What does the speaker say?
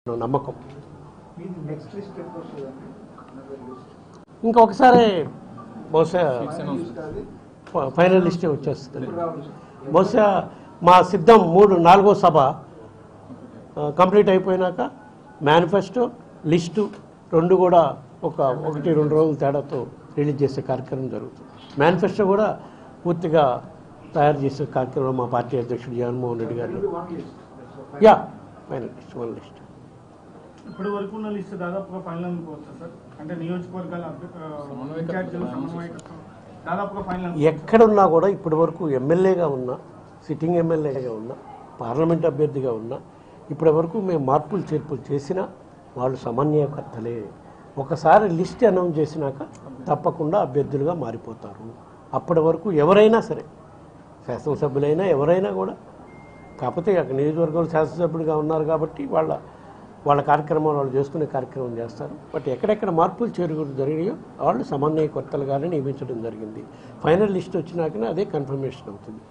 నమ్మకం. ఇంకొకసారి బహుశా ఫైనల్ లిస్టే వచ్చేస్తుంది. బహుశా మా సిద్ధం 4వ సభ కంప్లీట్ అయిపోయినాక మేనిఫెస్టో లిస్టు రెండు కూడా 1-2 రోజుల తేడాతో రిలీజ్ చేసే కార్యక్రమం జరుగుతుంది. మేనిఫెస్టో కూడా పూర్తిగా తయారు చేసే కార్యక్రమం మా పార్టీ అధ్యక్షుడు జగన్మోహన్ రెడ్డి గారు. Yeah final list, 1 list. ఇప్పటి వరకు ఉన్న లిస్ట్ దాదాపుగా ఫైనల్ అనుకోవచ్చా సార్? అంటే నియోజకవర్గాల దాదాపుగా ఫైనల్ ఎక్కడున్నా కూడా ఇప్పటి వరకు ఎమ్మెల్యేగా ఉన్నా, సిట్టింగ్ ఎమ్మెల్యేగా ఉన్నా, పార్లమెంట్ అభ్యర్థిగా ఉన్నా ఇప్పటి వరకు మేము మార్పులు చేర్పులు చేసినా వాళ్ళు సమన్వయకర్తలే. ఒకసారి లిస్ట్ అనౌన్స్ చేసినాక తప్పకుండా అభ్యర్థులుగా మారిపోతారు. అప్పటి వరకు ఎవరైనా సరే, శాసనసభ్యులైనా ఎవరైనా కూడా, కాకపోతే అక్కడ నియోజకవర్గంలో శాసనసభ్యుడిగా ఉన్నారు కాబట్టి వాళ్ళ కార్యక్రమాలు వాళ్ళు చేసుకునే కార్యక్రమం చేస్తారు. బట్ ఎక్కడెక్కడ మార్పులు చేరుకుని జరిగాయో వాళ్ళు సమన్వయకర్తలుగానే నియమించడం జరిగింది. ఫైనల్ లిస్ట్ వచ్చినాకనే అదే కన్ఫర్మేషన్ అవుతుంది.